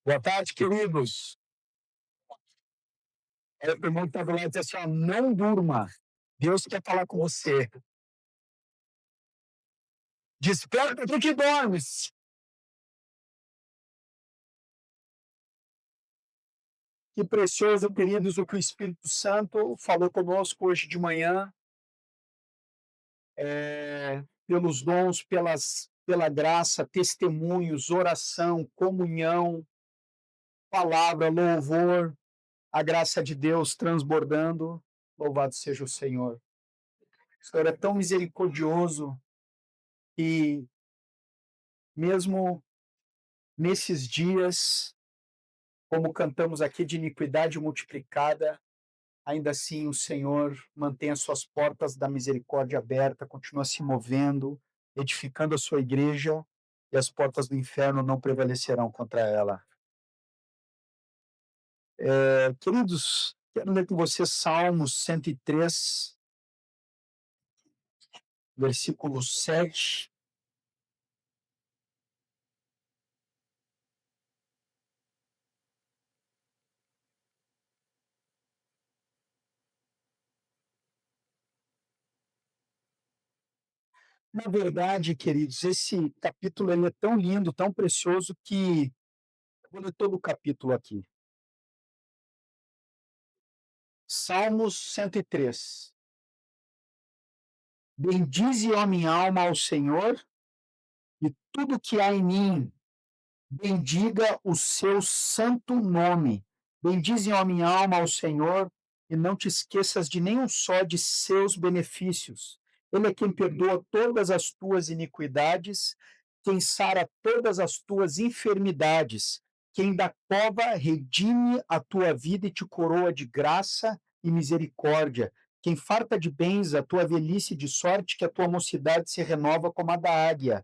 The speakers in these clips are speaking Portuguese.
Boa tarde, queridos. O irmão que está do lado diz assim, ó, não durma. Deus quer falar com você. Desperta do que dormes. Que precioso, queridos, o que o Espírito Santo falou conosco hoje de manhã, pelos dons, pela graça, testemunhos, oração, comunhão, palavra, louvor, a graça de Deus transbordando. Louvado seja o Senhor. O Senhor é tão misericordioso e mesmo nesses dias, como cantamos aqui, de iniquidade multiplicada, ainda assim o Senhor mantém as suas portas da misericórdia aberta, continua se movendo, edificando a sua igreja, e as portas do inferno não prevalecerão contra ela. Queridos, quero ler com vocês Salmos 103, versículo 7. Na verdade, queridos, esse capítulo ele é tão lindo, tão precioso, que eu vou ler todo o capítulo aqui. Salmos 103. Bendize, ó minha alma, ao Senhor, e tudo que há em mim, bendiga o seu santo nome. Bendize, ó minha alma, ao Senhor, e não te esqueças de nenhum só de seus benefícios. Ele é quem perdoa todas as tuas iniquidades, quem sara todas as tuas enfermidades, quem da cova redime a tua vida e te coroa de graça e misericórdia, quem farta de bens a tua velhice, de sorte que a tua mocidade se renova como a da águia.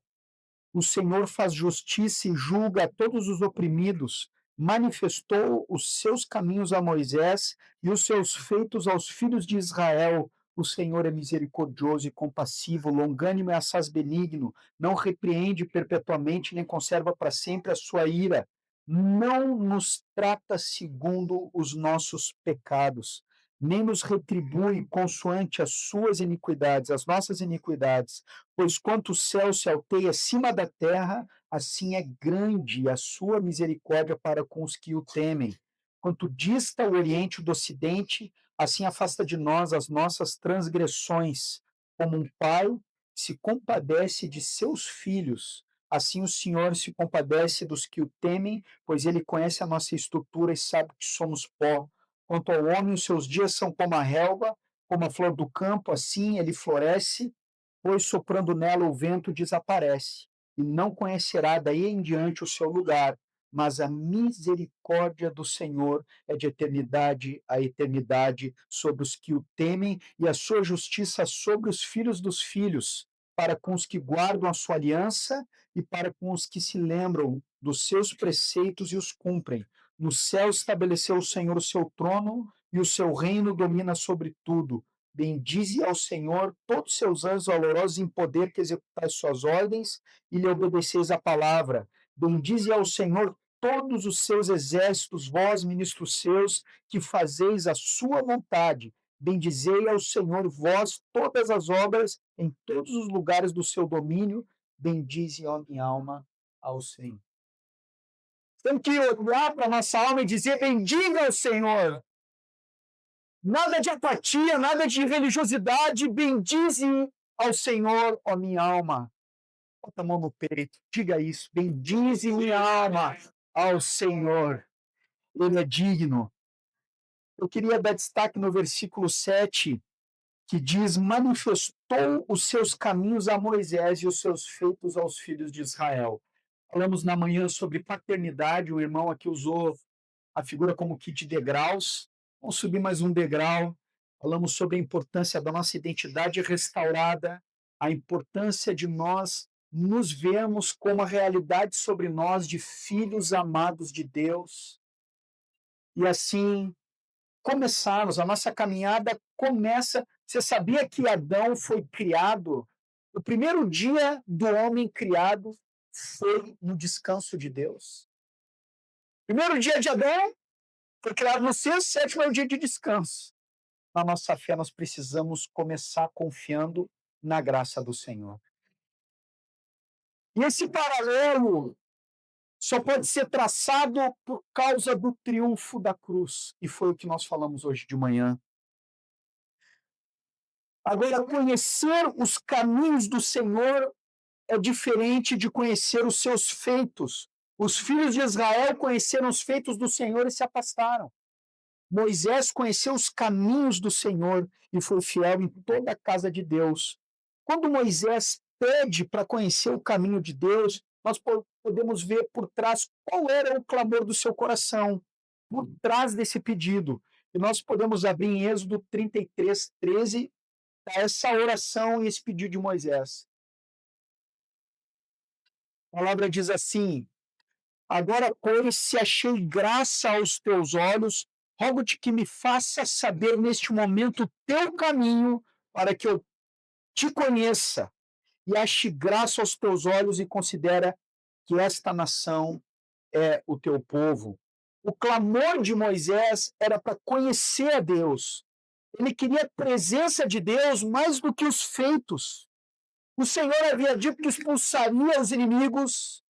O Senhor faz justiça e julga a todos os oprimidos, manifestou os seus caminhos a Moisés e os seus feitos aos filhos de Israel. O Senhor é misericordioso e compassivo, longânimo e assaz benigno, não repreende perpetuamente, nem conserva para sempre a sua ira. Não nos trata segundo os nossos pecados, nem nos retribui consoante as suas iniquidades, as nossas iniquidades. Pois quanto o céu se alteia acima da terra, assim é grande a sua misericórdia para com os que o temem. Quanto dista o Oriente do Ocidente, assim afasta de nós as nossas transgressões. Como um pai se compadece de seus filhos, assim o Senhor se compadece dos que o temem, pois ele conhece a nossa estrutura e sabe que somos pó. Quanto ao homem, os seus dias são como a relva, como a flor do campo, assim ele floresce, pois soprando nela o vento desaparece, e não conhecerá daí em diante o seu lugar, mas a misericórdia do Senhor é de eternidade a eternidade sobre os que o temem, e a sua justiça sobre os filhos dos filhos, para com os que guardam a sua aliança e para com os que se lembram dos seus preceitos e os cumprem. No céu estabeleceu o Senhor o seu trono, e o seu reino domina sobre tudo. Bendize ao Senhor todos os seus anjos valorosos em poder que executais suas ordens e lhe obedeceis a palavra. Bendize ao Senhor todos os seus exércitos, vós, ministros seus, que fazeis a sua vontade. Bendizei ao Senhor, vós, todas as obras em todos os lugares do seu domínio. Bendize, ó minha alma, ao Senhor. Temos que olhar para a nossa alma e dizer: bendiga ao Senhor. Nada de apatia, nada de religiosidade. Bendize ao Senhor, ó minha alma. Bota a mão no peito, diga isso. Bendize minha alma ao Senhor. Ele é digno. Eu queria dar destaque no versículo 7, que diz: manifestou os seus caminhos a Moisés e os seus feitos aos filhos de Israel. Falamos na manhã sobre paternidade, o irmão aqui usou a figura como que de degraus. Vamos subir mais um degrau. Falamos sobre a importância da nossa identidade restaurada, a importância de nós nos vermos como a realidade sobre nós de filhos amados de Deus. E assim começarmos, a nossa caminhada começa. Você sabia que Adão foi criado? O primeiro dia do homem criado foi no descanso de Deus. Primeiro dia de Adão foi criado no sexto, sétimo é o dia de descanso. Na nossa fé, nós precisamos começar confiando na graça do Senhor. E esse paralelo só pode ser traçado por causa do triunfo da cruz. E foi o que nós falamos hoje de manhã. Agora, conhecer os caminhos do Senhor é diferente de conhecer os seus feitos. Os filhos de Israel conheceram os feitos do Senhor e se afastaram. Moisés conheceu os caminhos do Senhor e foi fiel em toda a casa de Deus. Quando Moisés pede para conhecer o caminho de Deus, nós podemos ver por trás qual era o clamor do seu coração, por trás desse pedido. E nós podemos abrir em Êxodo 33, 13, essa oração e esse pedido de Moisés. A palavra diz assim: agora, pois, se achei graça aos teus olhos, rogo-te que me faça saber neste momento o teu caminho, para que eu te conheça e ache graça aos teus olhos e considera que esta nação é o teu povo. O clamor de Moisés era para conhecer a Deus. Ele queria a presença de Deus mais do que os feitos. O Senhor havia dito que expulsaria os inimigos,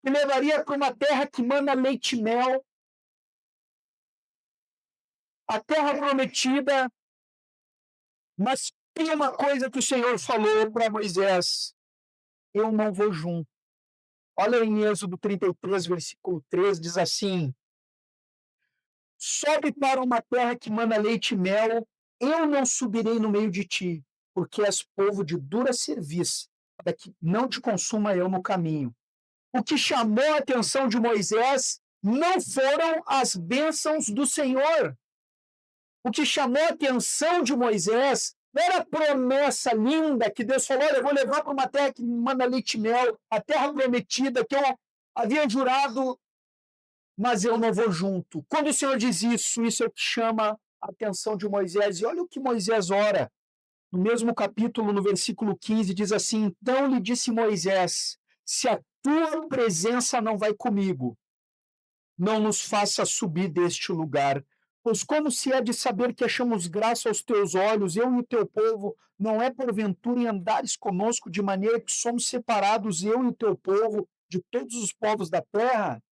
que levaria para uma terra que mana leite e mel, a terra prometida. Mas tem uma coisa que o Senhor falou para Moisés: eu não vou junto. Olha em Êxodo 33, versículo 3, diz assim: sobe para uma terra que mana leite e mel, eu não subirei no meio de ti, porque és povo de dura cerviz, para que não te consuma eu no caminho. O que chamou a atenção de Moisés não foram as bênçãos do Senhor. O que chamou a atenção de Moisés não era a promessa linda que Deus falou: olha, eu vou levar para uma terra que manda leite e mel, a terra prometida que eu havia jurado, mas eu não vou junto. Quando o Senhor diz isso, isso é o que chama a atenção de Moisés. E olha o que Moisés ora. No mesmo capítulo, no versículo 15, diz assim: então lhe disse Moisés: se a tua presença não vai comigo, não nos faça subir deste lugar. Pois como se é de saber que achamos graça aos teus olhos, eu e o teu povo, não é porventura em andares conosco, de maneira que somos separados, eu e o teu povo, de todos os povos da terra?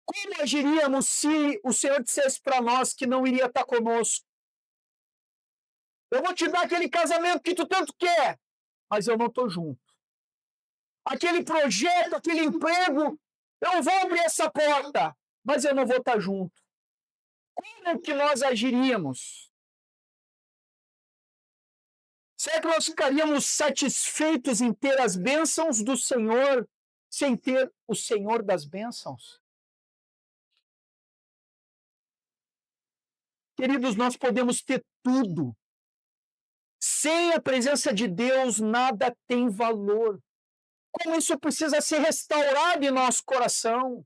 Como agiríamos se o Senhor dissesse para nós que não iria estar conosco? Eu vou te dar aquele casamento que tu tanto quer, mas eu não estou junto. Aquele projeto, aquele emprego, eu vou abrir essa porta, mas eu não vou estar junto. Como que nós agiríamos? Será que nós ficaríamos satisfeitos em ter as bênçãos do Senhor sem ter o Senhor das bênçãos? Queridos, nós podemos ter tudo. Sem a presença de Deus, nada tem valor. Como isso precisa ser restaurado em nosso coração.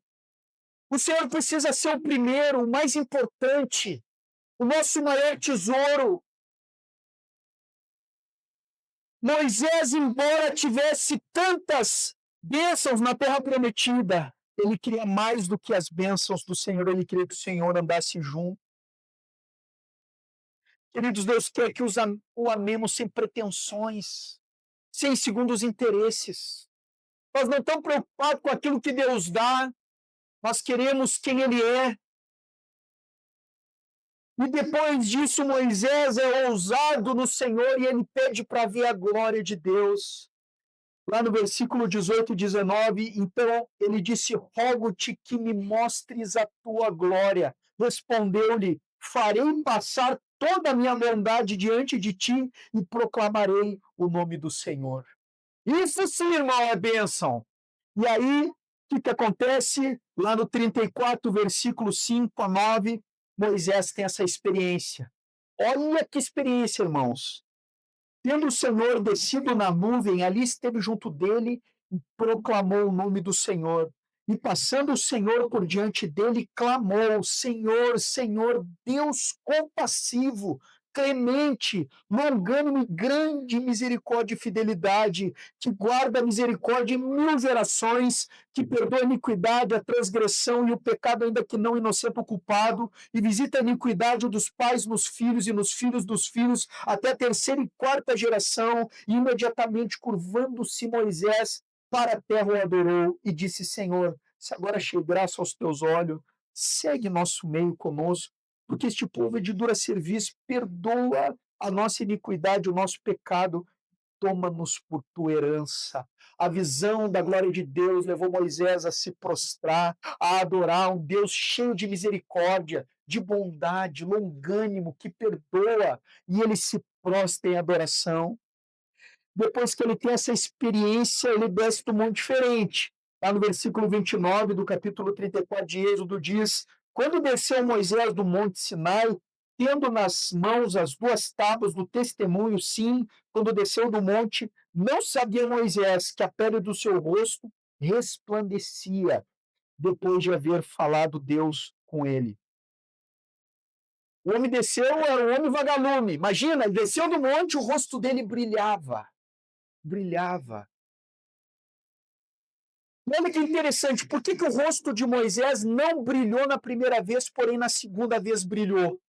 O Senhor precisa ser o primeiro, o mais importante, o nosso maior tesouro. Moisés, embora tivesse tantas bênçãos na terra prometida, ele queria mais do que as bênçãos do Senhor, ele queria que o Senhor andasse junto. Queridos, Deus quer que o amemos sem pretensões, sem segundos interesses. Nós não estamos preocupados com aquilo que Deus dá, nós queremos quem Ele é. E depois disso, Moisés é ousado no Senhor e ele pede para ver a glória de Deus. Lá no versículo 18 e 19, então ele disse: rogo-te que me mostres a tua glória. Respondeu-lhe: farei passar toda a minha bondade diante de ti e proclamarei o nome do Senhor. Isso sim, irmão, é bênção. E aí, o que acontece? Lá no 34, versículo 5 a 9, Moisés tem essa experiência. Olha que experiência, irmãos. Tendo o Senhor descido na nuvem, ali esteve junto dele e proclamou o nome do Senhor. E passando o Senhor por diante dele, clamou: Senhor, Senhor, Deus compassivo, clemente, longânimo e grande misericórdia e fidelidade, que guarda a misericórdia em 1000 gerações, que perdoa a iniquidade, a transgressão e o pecado, ainda que não inocente o culpado, e visita a iniquidade dos pais nos filhos e nos filhos dos filhos, até a terceira e quarta geração, e imediatamente curvando-se Moisés para a terra o adorou, e disse, Senhor, se agora achei graça aos teus olhos, segue nosso meio conosco, porque este povo é de dura serviço, perdoa a nossa iniquidade, o nosso pecado, toma-nos por tua herança. A visão da glória de Deus levou Moisés a se prostrar, a adorar um Deus cheio de misericórdia, de bondade, longânimo, que perdoa, e ele se prostra em adoração. Depois que ele tem essa experiência, ele desce do monte diferente. Lá no versículo 29 do capítulo 34 de Êxodo diz: quando desceu Moisés do monte Sinai, tendo nas mãos as 2 tábuas do testemunho, sim, quando desceu do monte, não sabia Moisés que a pele do seu rosto resplandecia, depois de haver falado Deus com ele. O homem desceu, era um homem vagalume. Imagina, ele desceu do monte, o rosto dele brilhava. Brilhava. Olha que interessante, por que o rosto de Moisés não brilhou na primeira vez, porém na segunda vez brilhou?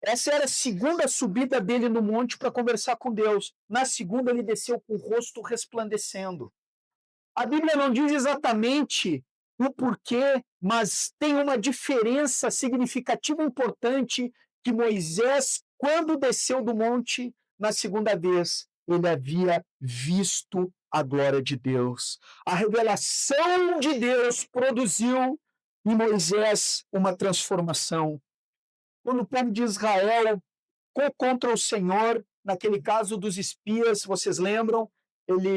Essa era a segunda subida dele no monte para conversar com Deus. Na segunda, ele desceu com o rosto resplandecendo. A Bíblia não diz exatamente o porquê, mas tem uma diferença significativa e importante que Moisés, quando desceu do monte na segunda vez, ele havia visto a glória de Deus. A revelação de Deus produziu em Moisés uma transformação. Quando o povo de Israel contra o Senhor, naquele caso dos espias, vocês lembram?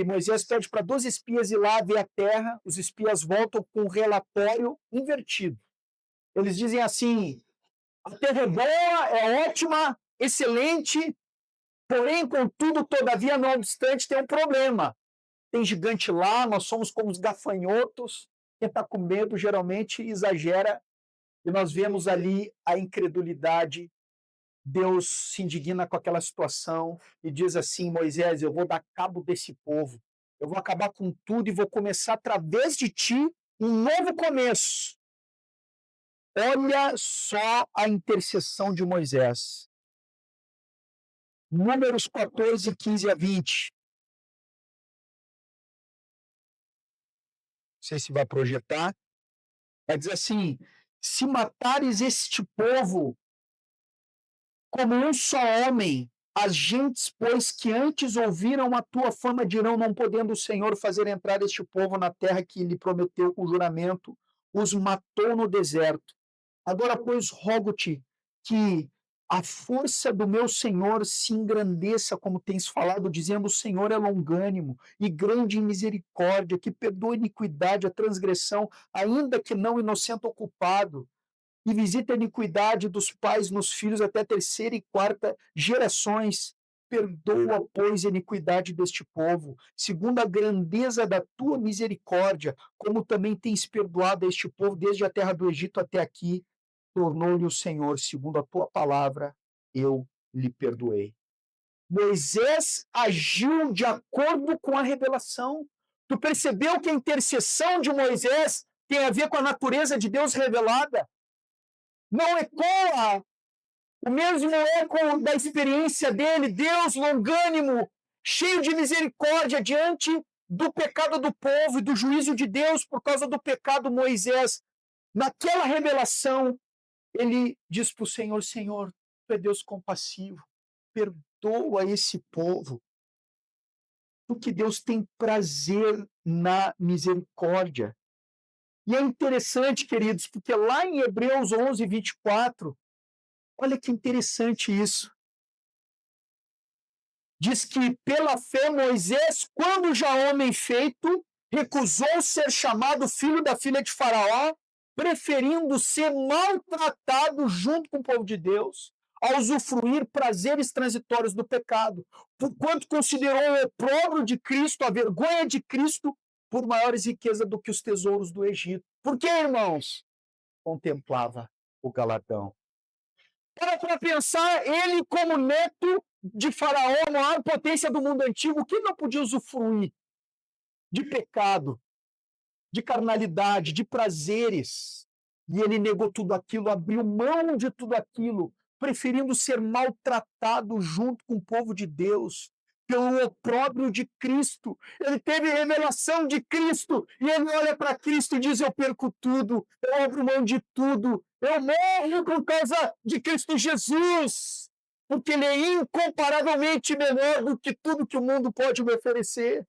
Moisés pede para 12 espias ir lá ver a terra, os espias voltam com um relatório invertido. Eles dizem assim, a terra é boa, é ótima, excelente, porém, contudo, todavia, não obstante, tem um problema. Tem gigante lá, nós somos como os gafanhotos, quem está com medo geralmente exagera, e nós vemos ali a incredulidade. Deus se indigna com aquela situação e diz assim, Moisés, eu vou dar cabo desse povo, eu vou acabar com tudo e vou começar através de ti um novo começo. Olha só a intercessão de Moisés. Números 14, 15 a 20. Não sei se vai projetar. Vai dizer assim, se matares este povo como um só homem, as gentes, pois, que antes ouviram a tua fama, dirão, não podendo o Senhor fazer entrar este povo na terra que lhe prometeu com juramento, os matou no deserto. Agora, pois, rogo-te que a força do meu Senhor se engrandeça, como tens falado, dizendo, o Senhor é longânimo e grande em misericórdia, que perdoa a iniquidade, a transgressão, ainda que não inocente ou culpado, e visita a iniquidade dos pais nos filhos até a terceira e quarta gerações. Perdoa, pois, a iniquidade deste povo, segundo a grandeza da tua misericórdia, como também tens perdoado a este povo desde a terra do Egito até aqui. Tornou-lhe o Senhor, segundo a tua palavra, eu lhe perdoei. Moisés agiu de acordo com a revelação. Tu percebeu que a intercessão de Moisés tem a ver com a natureza de Deus revelada? Não ecoa o mesmo eco da experiência dele, Deus longânimo, cheio de misericórdia diante do pecado do povo e do juízo de Deus por causa do pecado. Moisés, naquela revelação, ele diz para o Senhor, Senhor, tu é Deus compassivo, perdoa esse povo, porque Deus tem prazer na misericórdia. E é interessante, queridos, porque lá em Hebreus 11, 24, olha que interessante isso. Diz que pela fé Moisés, quando já homem feito, recusou ser chamado filho da filha de Faraó, preferindo ser maltratado junto com o povo de Deus, a usufruir prazeres transitórios do pecado, porquanto considerou o opróbrio de Cristo, a vergonha de Cristo, por maiores riquezas do que os tesouros do Egito. Por que, irmãos? Contemplava o galardão. Para pensar, ele como neto de Faraó, a maior potência do mundo antigo, que não podia usufruir de pecado, de carnalidade, de prazeres. E ele negou tudo aquilo, abriu mão de tudo aquilo, preferindo ser maltratado junto com o povo de Deus, pelo opróbrio de Cristo. Ele teve revelação de Cristo, e ele olha para Cristo e diz: eu perco tudo, eu abro mão de tudo, eu morro por causa de Cristo Jesus, porque ele é incomparavelmente melhor do que tudo que o mundo pode me oferecer.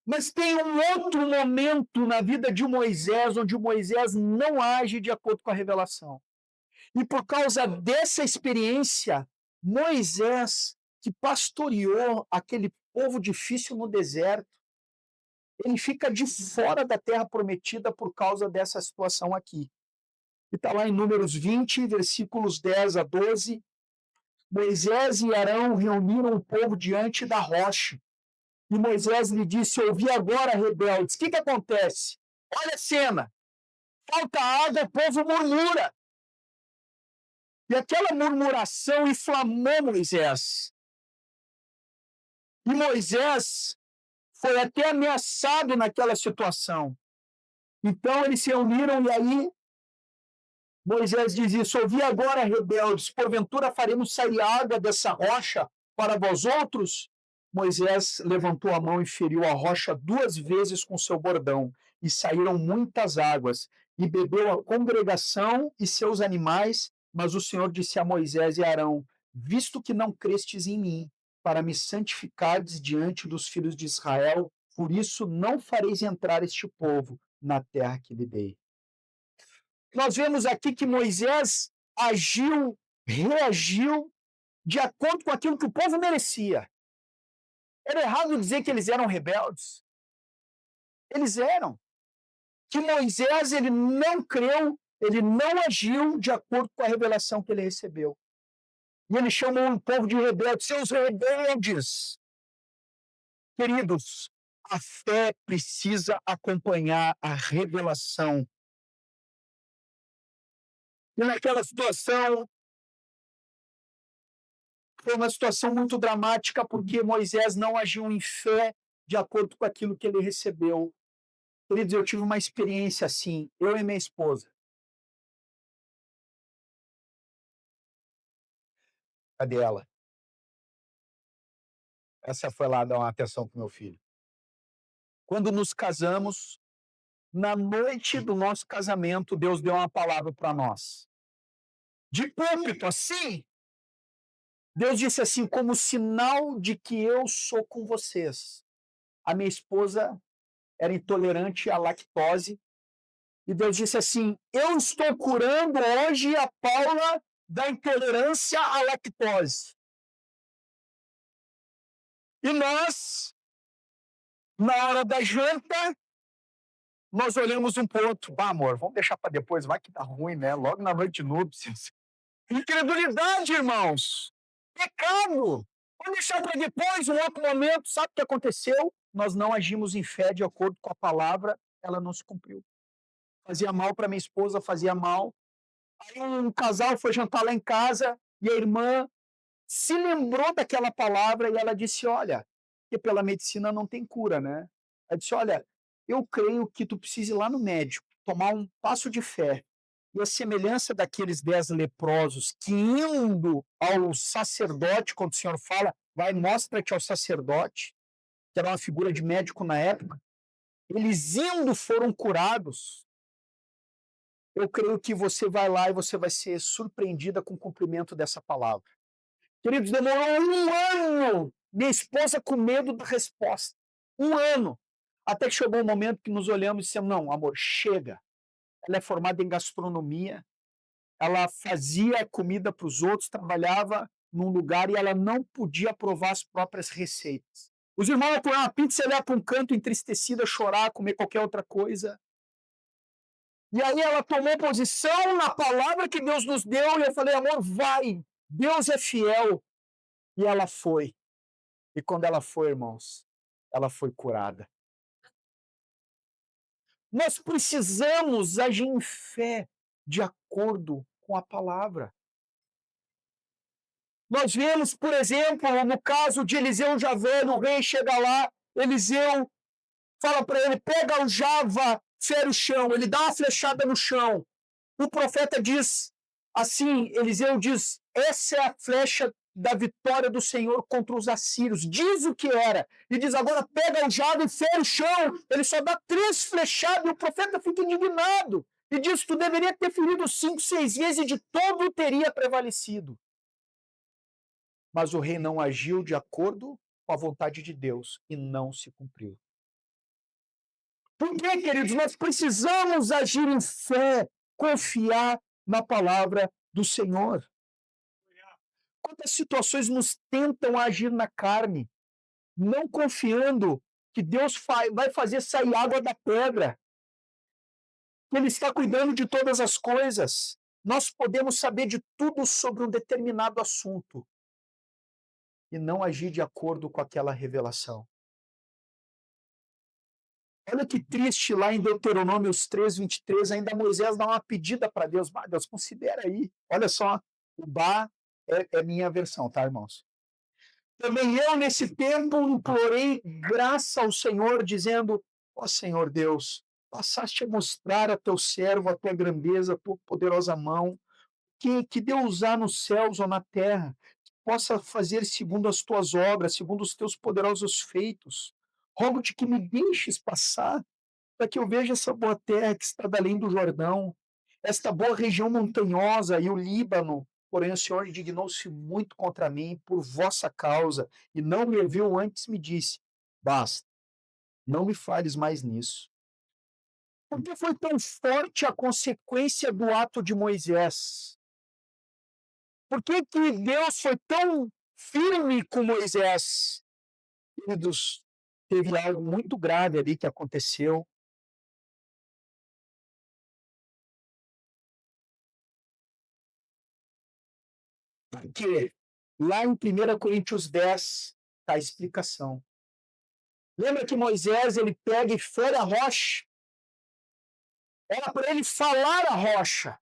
Mas tem um outro momento na vida de Moisés, onde Moisés não age de acordo com a revelação. E por causa dessa experiência, Moisés, que pastoreou aquele povo difícil no deserto, ele fica de fora da terra prometida por causa dessa situação aqui. E está lá em Números 20, versículos 10 a 12. Moisés e Arão reuniram o povo diante da rocha. E Moisés lhe disse: ouvi agora, rebeldes. O que acontece? Olha a cena. Falta água, o povo murmura. E aquela murmuração inflamou Moisés. E Moisés foi até ameaçado naquela situação. Então eles se reuniram e aí Moisés diz isso: ouvi agora, rebeldes, porventura faremos sair água dessa rocha para vós outros? Moisés levantou a mão e feriu a rocha 2 vezes com seu bordão, e saíram muitas águas, e bebeu a congregação e seus animais. Mas o Senhor disse a Moisés e Arão: visto que não crestes em mim, para me santificardes diante dos filhos de Israel, por isso não fareis entrar este povo na terra que lhe dei. Nós vemos aqui que Moisés agiu, reagiu de acordo com aquilo que o povo merecia. Era errado dizer que eles eram rebeldes. Eles eram. Que Moisés ele não creu, ele não agiu de acordo com a revelação que ele recebeu. E ele chamou o povo de rebeldes, seus rebeldes. Queridos, a fé precisa acompanhar a revelação. E naquela situação, foi uma situação muito dramática, porque Moisés não agiu em fé de acordo com aquilo que ele recebeu. Queridos, eu tive uma experiência assim, eu e minha esposa. Cadê ela? Essa foi lá dar uma atenção pro meu filho. Quando nos casamos, na noite do nosso casamento, Deus deu uma palavra para nós. De púlpito, assim. Deus disse assim: como sinal de que eu sou com vocês. A minha esposa era intolerante à lactose. E Deus disse assim: eu estou curando hoje a Paula da intolerância à lactose. E nós, na hora da janta, nós olhamos um para o outro. Bah, amor, vamos deixar para depois, vai que dá ruim, né? Logo na noite de núpcias. Incredulidade, irmãos. Pecado. Vamos deixar para depois, um outro momento. Sabe o que aconteceu? Nós não agimos em fé de acordo com a palavra, ela não se cumpriu. Fazia mal para minha esposa, fazia mal. Aí um casal foi jantar lá em casa e a irmã se lembrou daquela palavra e ela disse: olha, que pela medicina não tem cura, né? Ela disse: olha, eu creio que tu precisa ir lá no médico, tomar um passo de fé. E a semelhança daqueles 10 leprosos que indo ao sacerdote, quando o Senhor fala, vai, mostra-te ao sacerdote, que era uma figura de médico na época, eles indo foram curados. Eu creio que você vai lá e você vai ser surpreendida com o cumprimento dessa palavra. Queridos, demorou 1 ano. Minha esposa com medo da resposta. 1 ano. Até que chegou um momento que nos olhamos e dissemos: não, amor, chega. Ela é formada em gastronomia, ela fazia comida para os outros, trabalhava num lugar e ela não podia provar as próprias receitas. Os irmãos iam comer uma pizza, ela ia para um canto entristecida, chorar, comer qualquer outra coisa. E aí ela tomou posição na palavra que Deus nos deu e eu falei: amor, vai, Deus é fiel. E ela foi. E quando ela foi, irmãos, ela foi curada. Nós precisamos agir em fé. de acordo com a palavra. Nós vemos, por exemplo, no caso de Eliseu já velho, o rei chega lá, Eliseu fala para ele: pega a aljava, fere o chão, ele dá uma flechada no chão. O profeta diz assim, Eliseu diz: essa é a flecha da vitória do Senhor contra os assírios. Diz o que era. E diz: agora pega a aljava e fere o chão. Ele só dá 3 flechadas e o profeta fica indignado. E diz: tu deveria ter ferido 5, 6 vezes e de todo teria prevalecido. Mas o rei não agiu de acordo com a vontade de Deus e não se cumpriu. Por quê, queridos? Nós precisamos agir em fé, confiar na palavra do Senhor. Quantas situações nos tentam agir na carne, não confiando que Deus vai fazer sair água da pedra, que Ele está cuidando de todas as coisas. Nós podemos saber de tudo sobre um determinado assunto e não agir de acordo com aquela revelação. Olha que triste, lá em Deuteronômios 3, 23, ainda Moisés dá uma pedida para Deus. Bah, Deus, considera aí. Olha só, o Bá é minha versão, tá, irmãos? Também eu, nesse tempo, implorei graça ao Senhor, dizendo: ó Senhor Deus, passaste a mostrar a teu servo a tua grandeza, a tua poderosa mão, que Deus há nos céus ou na terra, que possa fazer segundo as tuas obras, segundo os teus poderosos feitos. Rogo-te que me deixes passar, para que eu veja essa boa terra que está da além do Jordão, esta boa região montanhosa e o Líbano. Porém, o Senhor indignou-se muito contra mim por vossa causa, e não me viu antes, me disse: basta, não me fales mais nisso. Por que foi tão forte a consequência do ato de Moisés? Por que Deus foi tão firme com Moisés? Queridos, teve algo muito grave ali que aconteceu. Porque lá em 1 Coríntios 10 está a explicação. Lembra que Moisés ele pega e fere a rocha? Era para ele falar a rocha.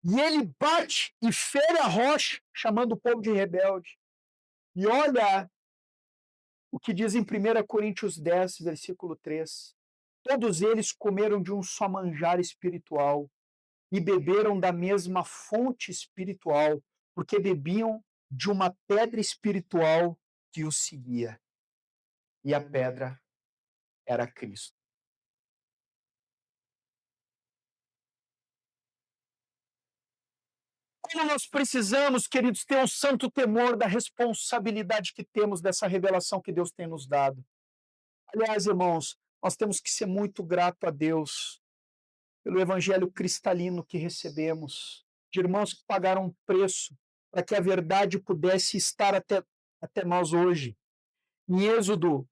E ele bate e fere a rocha, chamando o povo de rebelde. E olha o que diz em 1 Coríntios 10, versículo 3. Todos eles comeram de um só manjar espiritual e beberam da mesma fonte espiritual, porque bebiam de uma pedra espiritual que os seguia. E a pedra era Cristo. Como nós precisamos, queridos, ter um santo temor da responsabilidade que temos dessa revelação que Deus tem nos dado. Aliás, irmãos, nós temos que ser muito grato a Deus pelo evangelho cristalino que recebemos, de irmãos que pagaram um preço para que a verdade pudesse estar até nós hoje. Em Êxodo,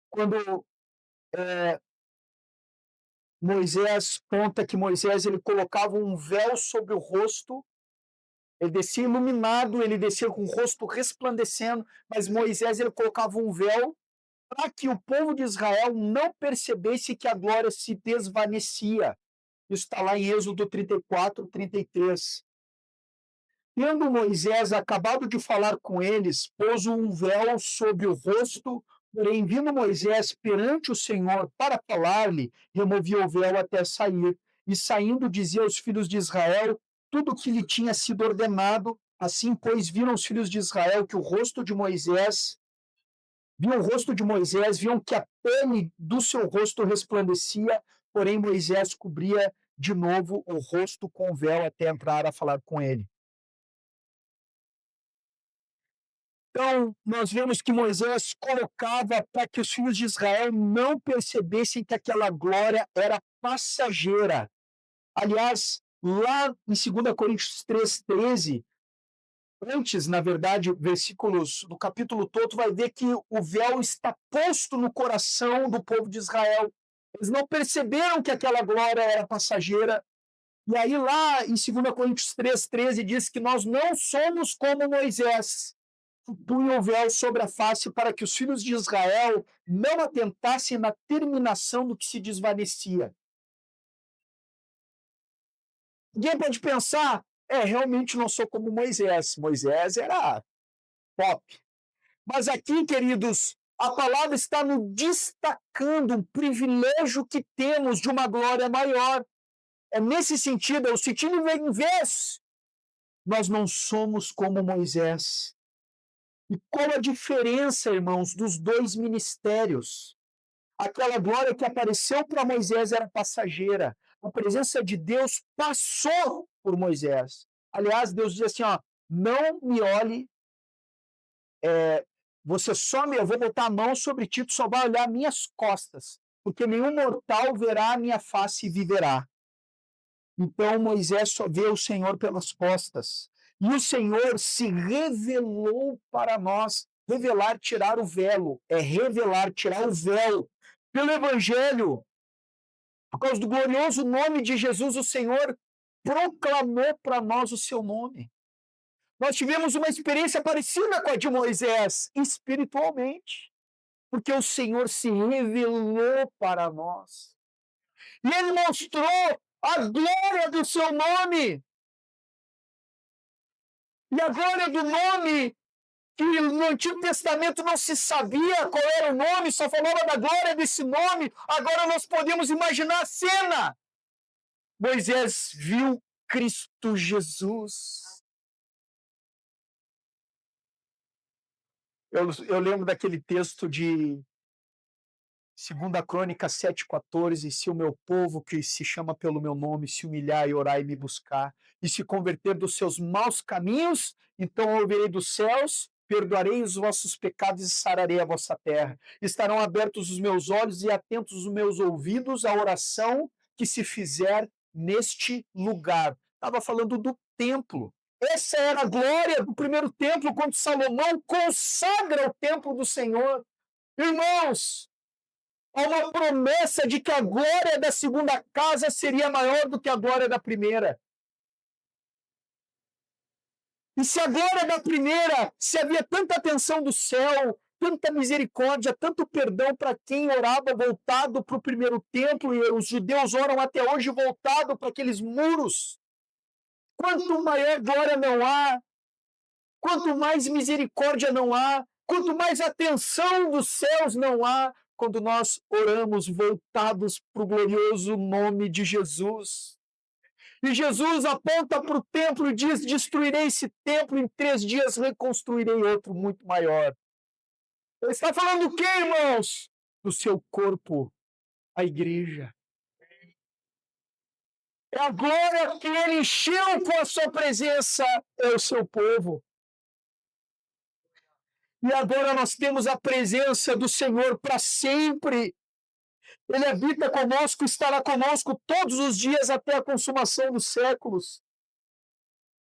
quando Moisés conta que Moisés ele colocava um véu sobre o rosto, ele descia iluminado, ele descia com o rosto resplandecendo, mas Moisés ele colocava um véu para que o povo de Israel não percebesse que a glória se desvanecia. Isso está lá em Êxodo 34, 33. Tendo Moisés acabado de falar com eles, pôs um véu sobre o rosto, porém, vindo Moisés perante o Senhor para falar-lhe, removia o véu até sair. E saindo, dizia aos filhos de Israel tudo o que lhe tinha sido ordenado. Assim, pois, viram os filhos de Israel que o rosto de Moisés, viam o rosto de Moisés, viam que a pele do seu rosto resplandecia, porém Moisés cobria de novo o rosto com o véu até entrar a falar com ele. Então, nós vemos que Moisés colocava para que os filhos de Israel não percebessem que aquela glória era passageira. Aliás, lá em 2 Coríntios 3,13, antes, na verdade, versículos do capítulo todo, vai ver que o véu está posto no coração do povo de Israel. Eles não perceberam que aquela glória era passageira. E aí, lá em 2 Coríntios 3,13, diz que nós não somos como Moisés, punha o véu sobre a face para que os filhos de Israel não atentassem na terminação do que se desvanecia. Alguém pode pensar, realmente não sou como Moisés. Moisés era top. Mas aqui, queridos, a palavra está nos destacando um privilégio que temos de uma glória maior. É nesse sentido, é o sentido em vez. Nós não somos como Moisés. E qual a diferença, irmãos, dos dois ministérios? Aquela glória que apareceu para Moisés era passageira. A presença de Deus passou por Moisés. Aliás, Deus diz assim, ó, não me olhe, eu vou botar a mão sobre ti, tu só vai olhar minhas costas, porque nenhum mortal verá a minha face e viverá. Então Moisés só vê o Senhor pelas costas. E o Senhor se revelou para nós. Revelar, tirar o velo. É revelar, tirar o véu. Pelo Evangelho, por causa do glorioso nome de Jesus, o Senhor proclamou para nós o seu nome. Nós tivemos uma experiência parecida com a de Moisés, espiritualmente, porque o Senhor se revelou para nós. E ele mostrou a glória do seu nome. E a glória do nome, que no Antigo Testamento não se sabia qual era o nome, só falava da glória desse nome, agora nós podemos imaginar a cena. Moisés viu Cristo Jesus. Eu lembro daquele texto de 2 Crônicas 7,14, se o meu povo, que se chama pelo meu nome, se humilhar e orar e me buscar, e se converter dos seus maus caminhos, então eu ouvirei dos céus, perdoarei os vossos pecados e sararei a vossa terra. Estarão abertos os meus olhos e atentos os meus ouvidos à oração que se fizer neste lugar. Estava falando do templo. Essa era a glória do primeiro templo, quando Salomão consagra o templo do Senhor. Irmãos, há uma promessa de que a glória da segunda casa seria maior do que a glória da primeira. E se a glória da primeira, se havia tanta atenção do céu, tanta misericórdia, tanto perdão para quem orava voltado para o primeiro templo, e os judeus oram até hoje voltado para aqueles muros, quanto maior glória não há, quanto mais misericórdia não há, quanto mais atenção dos céus não há, quando nós oramos voltados para o glorioso nome de Jesus. E Jesus aponta para o templo e diz: destruirei esse templo, em 3 dias reconstruirei outro muito maior. Ele está falando do quê, irmãos? Do seu corpo, a igreja. É a glória que ele encheu com a sua presença, é o seu povo. E agora nós temos a presença do Senhor para sempre. Ele habita conosco, estará conosco todos os dias até a consumação dos séculos.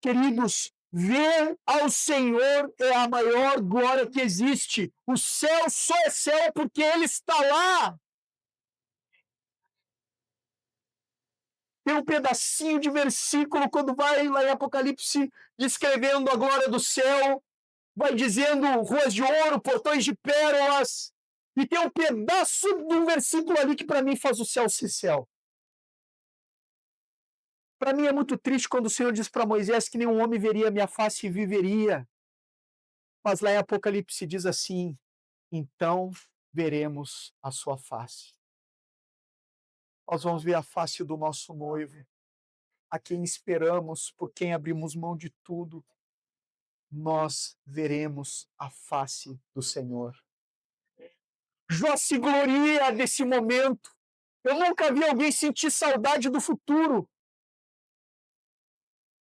Queridos, ver ao Senhor é a maior glória que existe. O céu só é céu porque Ele está lá. Tem um pedacinho de versículo quando vai lá em Apocalipse descrevendo a glória do céu, vai dizendo ruas de ouro, portões de pérolas, e tem um pedaço de um versículo ali que para mim faz o céu ser céu. Para mim é muito triste quando o Senhor diz para Moisés que nenhum homem veria a minha face e viveria. Mas lá em Apocalipse diz assim: então veremos a sua face. Nós vamos ver a face do nosso noivo, a quem esperamos, por quem abrimos mão de tudo. Nós veremos a face do Senhor. Jó se gloria desse momento. Eu nunca vi alguém sentir saudade do futuro.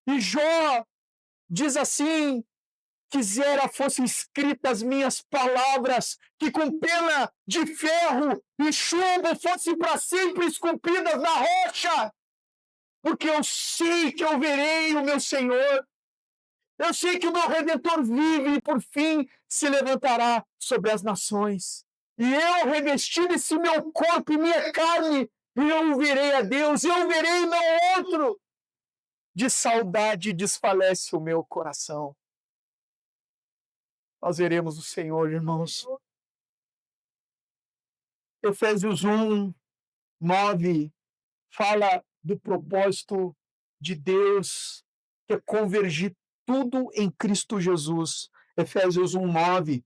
E Jó diz assim: quisera fossem escritas minhas palavras, que com pena de ferro e chumbo fossem para sempre esculpidas na rocha, porque eu sei que eu verei o meu Senhor. Eu sei que o meu Redentor vive e por fim se levantará sobre as nações. E eu, revestido esse meu corpo e minha carne, eu verei a Deus, eu verei não outro. De saudade desfalece o meu coração. Nós veremos o Senhor, irmãos. Efésios 1, 9, fala do propósito de Deus é convergir tudo em Cristo Jesus. Efésios 1:9,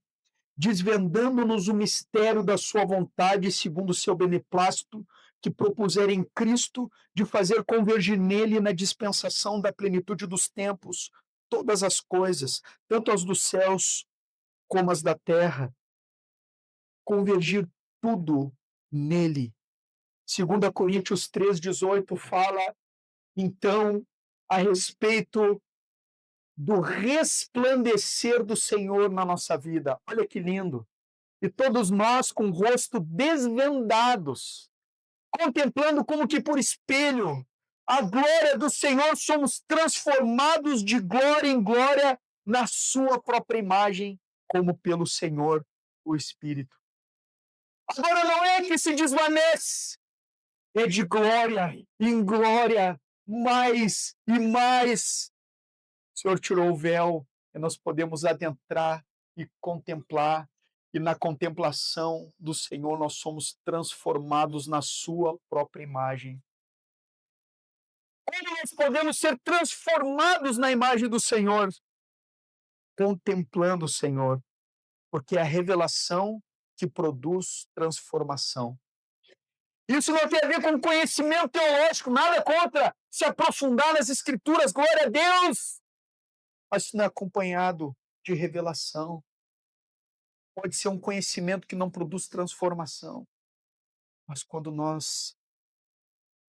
desvendando-nos o mistério da sua vontade, segundo o seu beneplácito, que propuser em Cristo, de fazer convergir nele na dispensação da plenitude dos tempos, todas as coisas, tanto as dos céus como as da terra, convergir tudo nele. 2 Coríntios 3:18 fala, então, a respeito do resplandecer do Senhor na nossa vida. Olha que lindo! E todos nós com o rosto desvendados, contemplando como que por espelho a glória do Senhor, somos transformados de glória em glória na sua própria imagem, como pelo Senhor, o Espírito. Agora não é que se desvanece, é de glória em glória, mais e mais. O Senhor tirou o véu e nós podemos adentrar e contemplar, e na contemplação do Senhor nós somos transformados na sua própria imagem. Como nós podemos ser transformados na imagem do Senhor? Contemplando o Senhor, porque é a revelação que produz transformação. Isso não tem a ver com conhecimento teológico, nada contra se aprofundar nas Escrituras, glória a Deus, mas isso não é acompanhado de revelação. Pode ser um conhecimento que não produz transformação, mas quando nós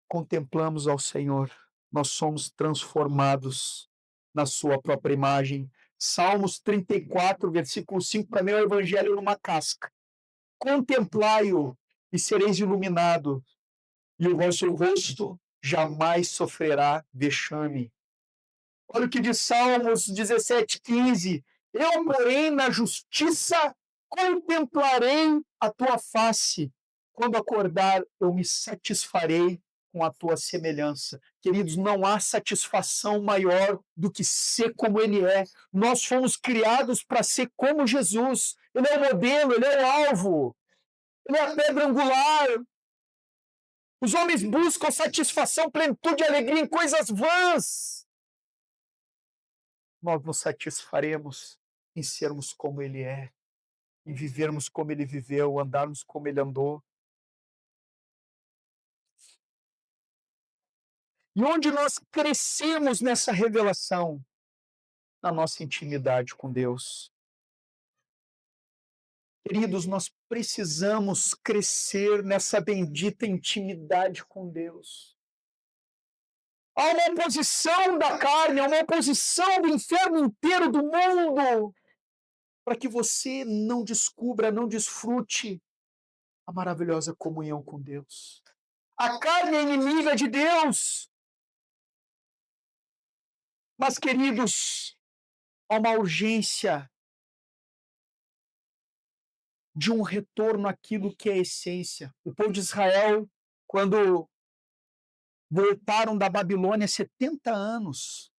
contemplamos ao Senhor, nós somos transformados na sua própria imagem. Salmos 34, versículo 5, para mim é o evangelho numa casca. Contemplai-o e sereis iluminados, e o vosso rosto jamais sofrerá vexame. Olha o que diz Salmos 17:15. Eu, porém, na justiça contemplarei a tua face. Quando acordar, eu me satisfarei com a tua semelhança. Queridos, não há satisfação maior do que ser como ele é. Nós fomos criados para ser como Jesus. Ele é o modelo, ele é o alvo, ele é a pedra angular. Os homens buscam satisfação, plenitude e alegria em coisas vãs. Nós nos satisfaremos em sermos como ele é, em vivermos como ele viveu, andarmos como ele andou. E onde nós crescemos nessa revelação? Na nossa intimidade com Deus. Queridos, nós precisamos crescer nessa bendita intimidade com Deus. Há uma oposição da carne, há uma oposição do inferno inteiro, do mundo, para que você não descubra, não desfrute a maravilhosa comunhão com Deus. A carne é inimiga de Deus. Mas, queridos, há uma urgência de um retorno àquilo que é a essência. O povo de Israel, quando voltaram da Babilônia 70 anos,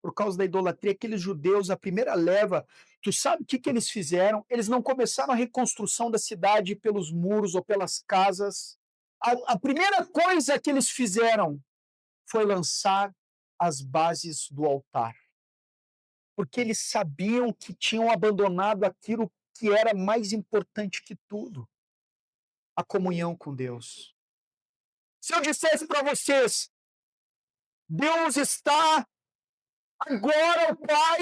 por causa da idolatria, aqueles judeus, a primeira leva, tu sabe o que eles fizeram? Eles não começaram a reconstrução da cidade pelos muros ou pelas casas. A primeira coisa que eles fizeram foi lançar as bases do altar. Porque eles sabiam que tinham abandonado aquilo que era mais importante que tudo, a comunhão com Deus. Se eu dissesse para vocês, Deus está agora, o Pai,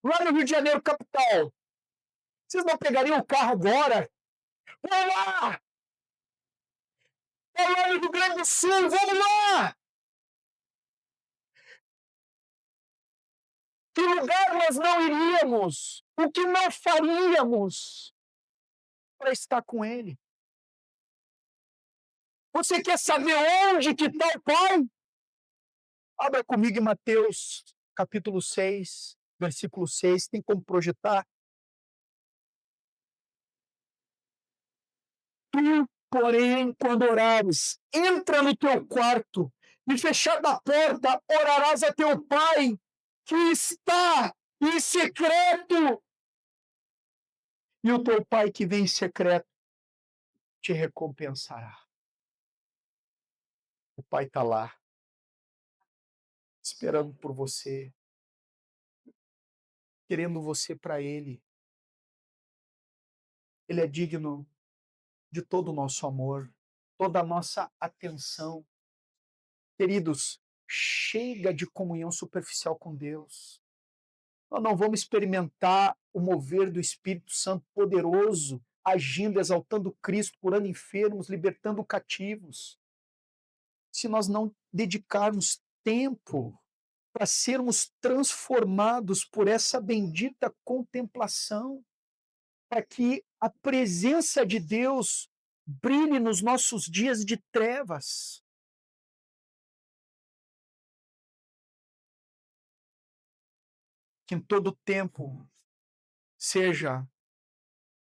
lá no Rio de Janeiro, capital, vocês não pegariam o carro agora? Vamos lá! É lá no Rio Grande do Sul, vamos lá! Que lugar nós não iríamos? O que não faríamos para estar com Ele? Você quer saber onde que está o Pai? Abra comigo em Mateus, capítulo 6, versículo 6. Tem como projetar? Tu, porém, quando orares, entra no teu quarto e, fechada a porta, orarás a teu Pai que está em secreto. E o teu Pai que vem em secreto te recompensará. O Pai está lá, esperando por você, querendo você para Ele. Ele é digno de todo o nosso amor, toda a nossa atenção. Queridos, chega de comunhão superficial com Deus. Nós não vamos experimentar o mover do Espírito Santo poderoso, agindo, exaltando Cristo, curando enfermos, libertando cativos, se nós não dedicarmos tempo para sermos transformados por essa bendita contemplação, para que a presença de Deus brilhe nos nossos dias de trevas. Que em todo tempo seja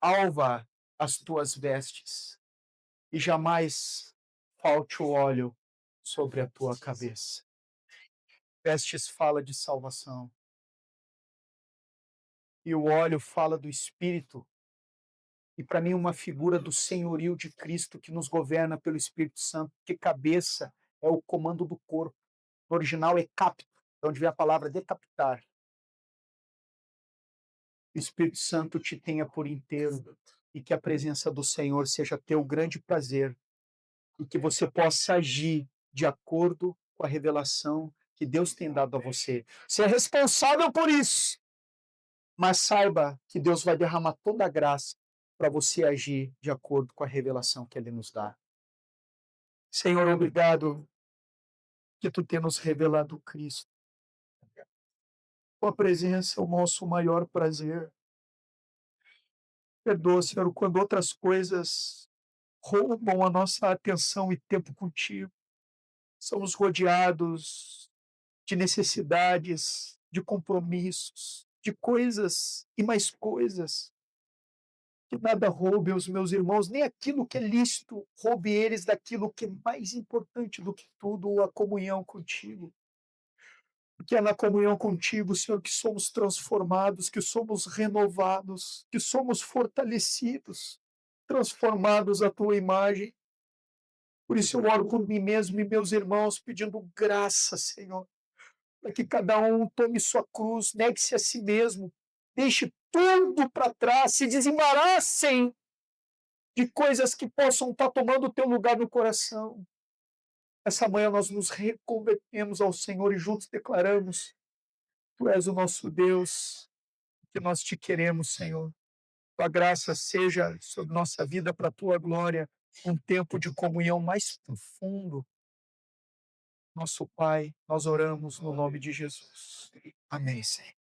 alva as tuas vestes e jamais falte o óleo sobre a tua cabeça. Vestes fala de salvação e o óleo fala do Espírito. E para mim, uma figura do senhorio de Cristo que nos governa pelo Espírito Santo, que cabeça é o comando do corpo. No original é capto, de onde vem a palavra decapitar. O Espírito Santo te tenha por inteiro e que a presença do Senhor seja teu grande prazer e que você possa agir de acordo com a revelação que Deus tem dado a você. Você é responsável por isso, mas saiba que Deus vai derramar toda a graça para você agir de acordo com a revelação que Ele nos dá. Senhor, obrigado que Tu tenha nos revelado Cristo. Tua presença é o nosso maior prazer. Perdoa, Senhor, quando outras coisas roubam a nossa atenção e tempo contigo. Somos rodeados de necessidades, de compromissos, de coisas e mais coisas. Que nada roube os meus irmãos, nem aquilo que é lícito, roube eles daquilo que é mais importante do que tudo, a comunhão contigo. Porque é na comunhão contigo, Senhor, que somos transformados, que somos renovados, que somos fortalecidos, transformados à tua imagem. Por isso eu oro por mim mesmo e meus irmãos, pedindo graça, Senhor, para que cada um tome sua cruz, negue-se a si mesmo, deixe tudo para trás, se desembaracem de coisas que possam estar tomando o teu lugar no coração. Essa manhã nós nos reconvertemos ao Senhor e juntos declaramos: Tu és o nosso Deus, que nós te queremos, Senhor. Tua graça seja sobre nossa vida para a tua glória, um tempo de comunhão mais profundo. Nosso Pai, nós oramos no nome de Jesus. Amém, Senhor.